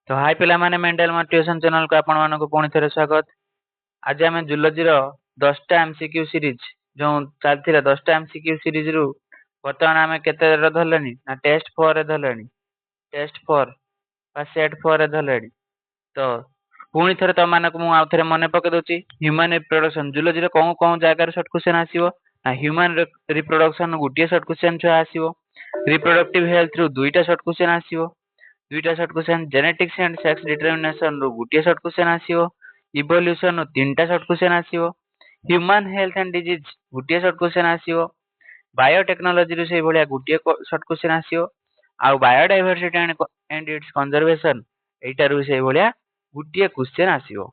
तो हाय पिला माने मेंटल मोटिवेशन चैनल को आपण मानको पुणी थे स्वागत। आज आम जूलॉजी रो 10टा एमसीक्यू सीरीज जो चलथिला 10टा एमसीक्यू सीरीज रु वर्तमान आम केते धरलेनी ना टेस्ट 4 रे धरलेनी। टेस्ट 4 बा सेट 4 रे धरलेनी। तो पुणी थे तो मानको मु आउ थे मने पके दोची ह्यूमन रिप्रोडक्शन जूलॉजी रो कोन कोन जागा रे शॉर्ट क्वेश्चन आसीबो ना ह्यूमन रिप्रोडक्शन गुटिया शॉर्ट क्वेश्चन छ आसीबो। रिप्रोडक्टिव हेल्थ रु दुईटा शॉर्ट क्वेश्चन आसीबो। दुईटा short question genetics and sex determination रो गुटिया शॉर्ट क्वेश्चन आसीबो। इवोल्यूशन रो तीनटा शॉर्ट क्वेश्चन आसीबो। ह्यूमन हेल्थ एंड डिजीज गुटिया शॉर्ट क्वेश्चन आसीबो। बायोटेक्नोलॉजी रो से भलिया गुटिया शॉर्ट क्वेश्चन आसीबो। आ बायोडायवर्सिटी एंड इट्स कंजर्वेशन एटा रो से भलिया गुटिया क्वेश्चन आसीबो।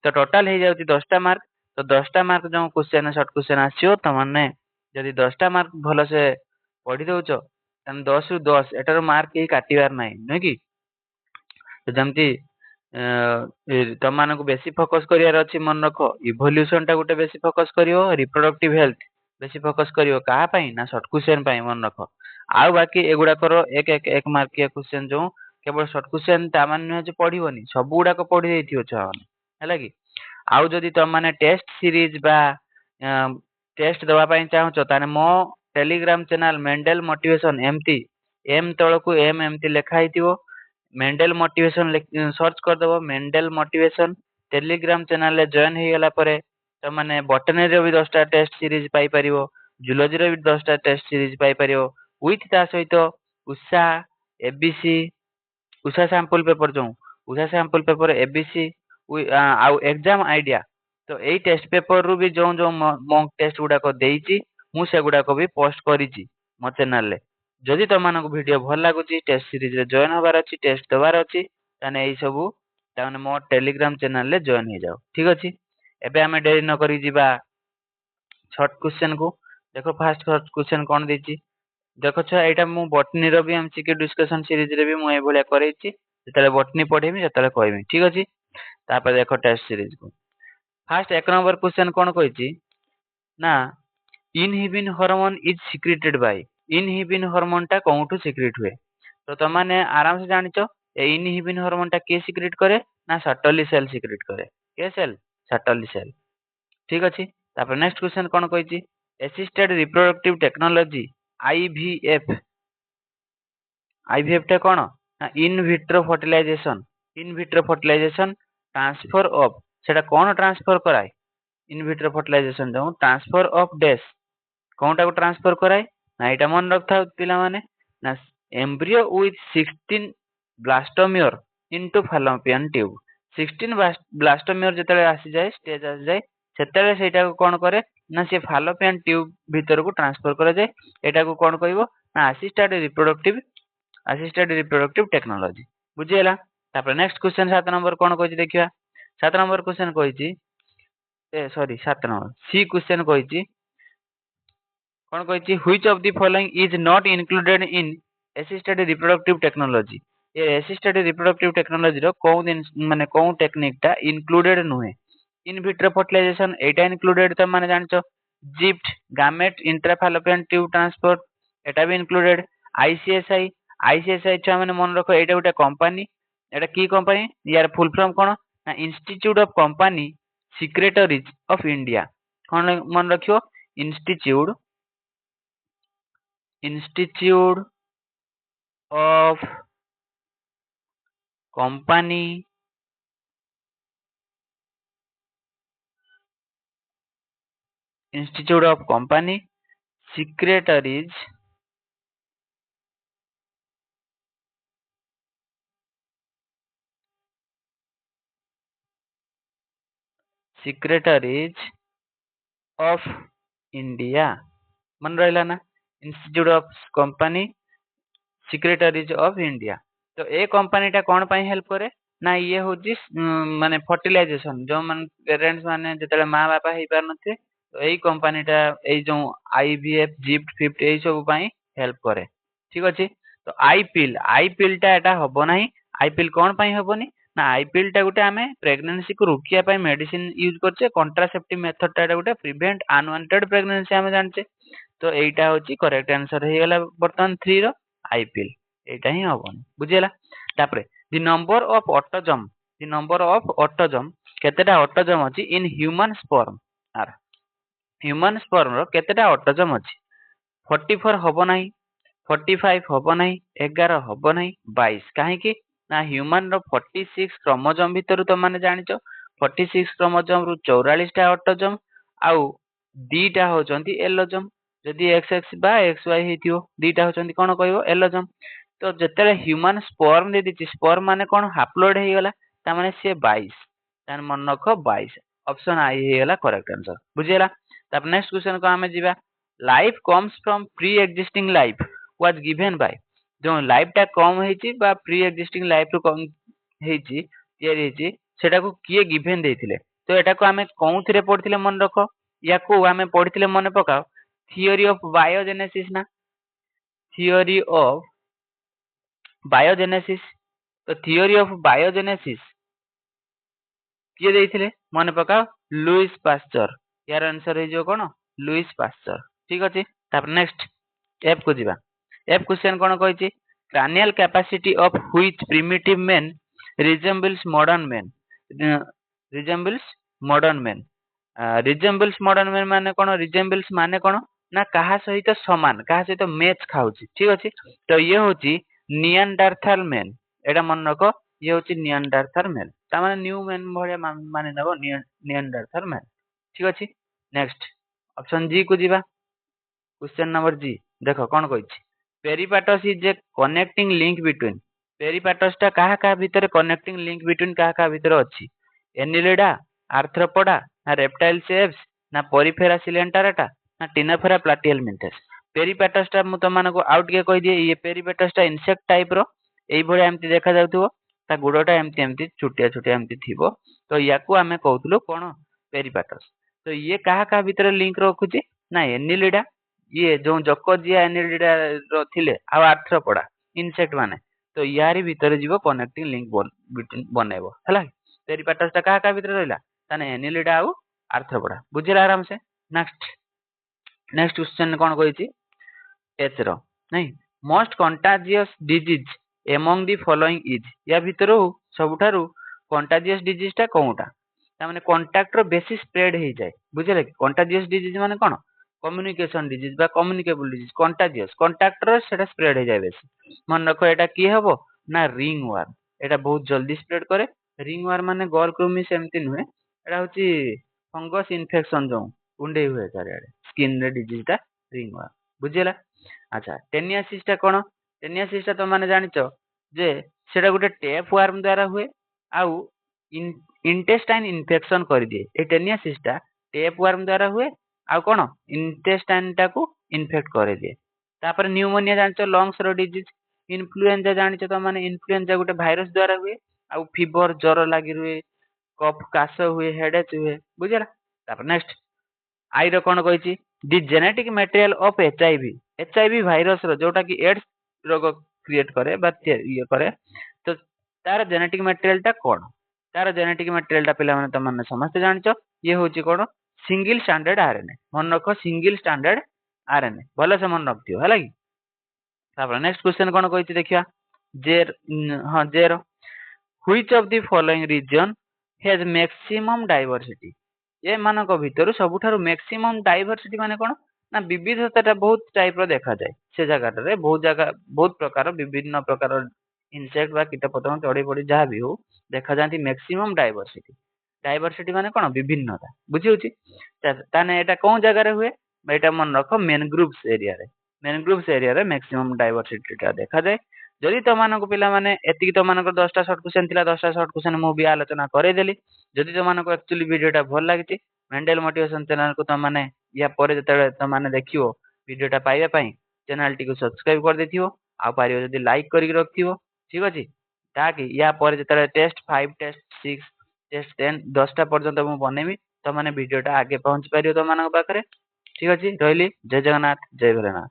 तो टोटल हे जाउती 10टा मार्क। तो 10टा मार्क जो क्वेश्चन शॉर्ट क्वेश्चन आसीबो त माने जदी 10टा मार्क भलो से पढी दोचो तन 10 रु 10 एटार मार्क ही काटिबार नाही नै कि। तो जमती तुम मान को बेसी फोकस करियार अछि मन रखो इवोल्यूशन टा गोटे बेसी फोकस करियो। रिप्रोडक्टिव हेल्थ बेसी फोकस करियो कहा पई ना शॉर्ट क्वेश्चन पई मन रखो। आ बाकी एगुडा करो एक मार्किया क्वेश्चन जो केवल शॉर्ट क्वेश्चन ता मान न जे पढिबोनी सब गुडा को पढी देथियो छ हैला कि। आउ जदि तुम माने टेस्ट सीरीज बा टेस्ट दवा पई चाहो छ ताने मो Telegram channel Mendel motivation MT M तळको एम एमटी लेखा हितिबो। मेंडल मोटिवेशन सर्च कर दबो मेंडल मोटिवेशन टेलीग्राम चैनल ले जॉइन हे गला परे त माने बॉटनी रे भी 10टा टेस्ट सीरीज पाई परिबो। जूलॉजी रे भी 10टा टेस्ट सीरीज पाई परिबो विथ ता सहित उषा एबीसी उषा सैंपल पेपर जो उषा सैंपल पेपर एबीसी आउ एग्जाम आइडिया। तो एई टेस्ट पेपर रु भी जो जो मॉक टेस्ट गुडा को देइची मु से गुडा को भी पोस्ट करिची मो चैनल ले। जदि तुम मानको वीडियो भल लागुची टेस्ट सीरीज रे जॉइन होबार अछि टेस्ट दबार अछि ताने एई सबु ताने मो टेलीग्राम चैनल ले जॉइन हे जाओ ठीक अछि। एबे हमें देरी न करी जिबा शॉर्ट क्वेश्चन को। देखो फर्स्ट शॉर्ट क्वेश्चन कोन देची देखो छ एटा मु बॉटनी रो भी एमसीक्यू डिस्कशन सीरीज रे भी मु ए भलिया करैची जेतले बॉटनी पढेमी जेतले कहमी ठीक अछि। तापर देखो टेस्ट सीरीज को फर्स्ट एक नंबर क्वेश्चन कोन कहैची ना inhibin hormone is secreted by inhibin hormone टा कोउठु सिक्रेट हुए। तो तुम माने आराम से जानिचो ए इनहिबिन हार्मोन टा के सिक्रेट करे ना सर्टोली सेल सिक्रेट करे। के सेल सर्टोली सेल ठीक अछि। तापर नेक्स्ट क्वेश्चन कोन कहैची assisted reproductive technology IVF IVF टा कोन ना in vitro fertilization transfer of सेटा कोन ट्रांसफर कराय इन विट्रो फर्टिलाइजेशन जो ट्रांसफर ऑफ डैश कोनटा को ट्रांसफर कराय ना एटा मन रखता पिला माने ना embryo with 16 blastomere into fallopian tube 16 blastomere जतले आसी जाय स्टेज आसी जाय सेतले सेटा को कोन करे ना से फैलोपियन ट्यूब भीतर को ट्रांसफर करा जाय। एटा को कोन कहइबो ना असिस्टेड रिप्रोडक्टिव टेक्नोलॉजी बुझियला। तापर नेक्स्ट क्वेश्चन 7 नंबर कोन कहइछि देखिया 7 नंबर क्वेश्चन कहइछि ए सॉरी 7 नंबर सी क्वेश्चन कहइछि कोन कहइछि which of the following is not included in assisted reproductive technology. ये असिस्टेड रिप्रोडक्टिव टेक्नोलॉजी रो कोन माने कोन टेक्निक टा इंक्लूडेड नुहे। इन विट्रो फर्टिलाइजेशन एटा इंक्लूडेड त माने जानचो जिप्ट गामेट इंट्राफैलोपियन ट्यूब ट्रांसपोर्ट एटा भी इंक्लूडेड। आईसीएसआई छ माने मन रखो एटा गोटे कंपनी एटा की कंपनी यार फुल फॉर्म कोन ना institute of company secretaries of India कोन मन रखियो institute of company institute of company secretaries of India मन रहला ना institute of company secretaries of India. तो ए कंपनी टा कोन पई हेल्प करे ना ये होजी माने फर्टिलाइजेशन जो मन पेरेंट्स माने जतले मां बापा हे पार नथे तो एई कंपनी टा एई जो आईवीएफ जिप्ट फिफ्ट एई सब पई हेल्प करे ठीक अछि। तो आईपिल टा एटा हबो नाही आईपिल कोन पई हबोनी ना आईपिल टा गुटे आमे प्रेगनेंसी को रोकिया पई मेडिसिन यूज करछे कॉन्ट्रासेप्टिव मेथड टा गुटे प्रिवेंट अनवांटेड प्रेगनेंसी आमे जानछे। तो एटा होची करेक्ट आंसर हे गेला वर्तमान 3 रो आईपिल एटा ही हबोनी बुझियला। तापरे द नंबर ऑफ ऑटोजम केतेटा ऑटोजम अछि in human sperm or human sperm रो केतेटा ऑटोजम अछि 44 हबो नाही 45 हबो नाही 11 हबो नाही 22 काहे कि ना ह्यूमन रो 46 क्रोमोजोम भितरु तो माने जानिचो 46 क्रोमोजोम रु 44 टा ऑटोजोम आउ दीटा होचंती एलोजोम जदि एक्स एक्स बा एक्स वाई हेतियो दीटा होचंती कोन कहइबो एलोजोम तो जेतेले ह्यूमन स्पर्म दे दिछि स्पर्म माने कोन हाप्लोइड हे गेला ता माने से 22 तान मन रखो 22 ऑप्शन आई हे गेला करेक्ट आंसर बुझियला तब नेक्स्ट क्वेश्चन को हमें जीवा life comes from pre existing life was given by जो लाइफ टा कम हेची बा प्री एक्जिस्टिंग लाइफ रु कम हेची तयारी हेची सेटा को किए गिवन देथिले तो एटा को हमें कोउथिरे पढिथिले मन रखो या को हमें पढिथिले मन पकाओ थियोरी ऑफ बायोजेनेसिस ना थियोरी ऑफ बायोजेनेसिस तो थियोरी ऑफ बायोजेनेसिस किए देथिले मन पकाओ लुइस पास्चर यार आंसर हे जो कोन लुइस पास्चर ठीक अछि तापर नेक्स्ट एफ को जीवा एफ क्वेश्चन कोन कहैछि cranial capacity of which primitive men resembles modern men resembles modern men resembles modern men माने कोन ना कहा सहित समान कहा सहित मैच खाउछि ठीक अछि तो ये होछि नियंडरथल मैन एटा मन रखो ये होछि नियंडरथल मैन ता माने न्यू मैन भलिया माने नबो नियंडरथल मैन ठीक अछि नेक्स्ट ऑप्शन जी को जीवा क्वेश्चन नंबर जी देखो कोन कहैछि Peripatus is a connecting link between Peripatus टा कहा कहा भीतर कनेक्टिंग लिंक बिटवीन कहा कहा भीतर अछि एनिलिडा आर्थ्रोपोडा ना रेप्टाइल सेप्स ना पोरिफेरा सिलेंटाराटा ना टिनाफेरा प्लाटिहेलमिंथेस पेरिपाटस टा मु तमन को आउट के कहि दिए ये पेरिपाटस टा इंसेक्ट टाइप रो एई भळे एमती देखा जाउथबो ता गुडोटा एमती एमती छुटिया छुटिया एमती थिबो तो याकू हमें कहउतलो कोन पेरिपाटस तो ये कहा कहा भीतर लिंक रखुची ना एनिलिडा ये जो जकोजिया एनिलिडा रो थिले आ आर्थ्रोपोडा इंसेक्ट माने तो यारी भीतर जीवो कनेक्टिंग लिंक बनेबो हला पेरिपाटस टा कहा कहा भीतर रहला ताने एनिलिडा आ आर्थ्रोपोडा बुझिला आराम से नेक्स्ट नेक्स्ट क्वेश्चन कोन कहिछि एच रो नहीं most contagious disease among the following is या भीतर सबुठारु कंटाजियस डिजीज टा कोउटा ता माने कांटेक्ट रो बेसी स्प्रेड हे जाय बुझिले कि कंटाजियस डिजीज माने कोन कम्युनिकेशन डिजीज बा कम्युनिकेबल डिजीज कंटाजियस कांटेक्ट रो सेटा स्प्रेड हे जाय बेसी मन रखो एटा की हबो ना रिंग वर्म एटा बहुत जल्दी स्प्रेड करे रिंग वर्म माने गॉल क्रूमी सेमती नुहे एटा होची फंगस इन्फेक्शन जो उंडे हुए चारे स्किन रे डिजीज टा रिंग वर्म बुझिला अच्छा टेनियासिस टा कोन टेनियासिस टा तो माने जानिचो जे सेटा गुटे टेप वर्म द्वारा हुए आउ इंटेस्टाइन इन्फेक्शन कर दिए ए टेनियासिस टा टेप वर्म द्वारा हुए आउ कोन इंटेस्टाइन टा को इन्फेक्ट करे दिए तापर न्यूमोनिया जानिचो लंग्स रो डिजीज इन्फ्लुएंजा जानिचो तो माने इन्फ्लुएंजा गुटे वायरस द्वारा हुए आउ फीवर ज्वर लागि रुए कफ काश हुए हेडेक हुए बुझला तापर नेक्स्ट आई रो कोन कहिछि the genetic material of HIV virus रो जोटा कि एड्स रोग क्रिएट करे बा ये करे तो तार जेनेटिक मटेरियल टा कोन तार जेनेटिक मटेरियल टा पिला माने त माने समस्त जानिचो ये होछि कोन सिंगल स्टैंडर्ड आरएनए मन रखो सिंगल स्टैंडर्ड आरएनए भले से मन रखथियो हला कि तापर नेक्स्ट क्वेश्चन कोन कहिछि देखिया जेर हां जेर which of the following region has maximum diversity ये मानक भितर सबुठारु मैक्सिमम डाइवर्सिटी माने कोन ना विविधता बहुत टाइप रो देखा जाय से जगह रे बहुत प्रकार विभिन्न प्रकार इंसेक्ट बा कीट पतंग चढ़ी पड़ी जहाँ भी हो देखा जाती मैक्सिमम डाइवर्सिटी डाइवर्सिटी माने कोन विभिन्नता बुझी होची ताने एटा कोन जगह रे हुए एटा मन रखो मैनग्रोव्स एरिया रे मैक्सिमम डाइवर्सिटी टा देखा जाय जदि तो मानको पिला माने एतिकी तो मानको 10टा शॉर्ट क्वेश्चन थिला 10टा शॉर्ट क्वेश्चन मु भी आलोचना करे देली जदि तो मानको एक्चुअली वीडियोटा भल लागिछि मेंटल मोटिवेशन चैनल को तो माने या परे जते तो माने देखियो वीडियोटा पाइबा पई चैनल टी को सब्सक्राइब कर देथियो आ पारियो जदि लाइक करिक रखथियो ठीक अछि ताकि या परे जते टेस्ट 5 टेस्ट 6 टेस्ट 10 10टा पर्यंत मु बनेमी तो माने वीडियोटा आगे पहुंच पारियो तो मानक पाखरे ठीक अछि रहली जय जगन्नाथ जय भोलेनाथ।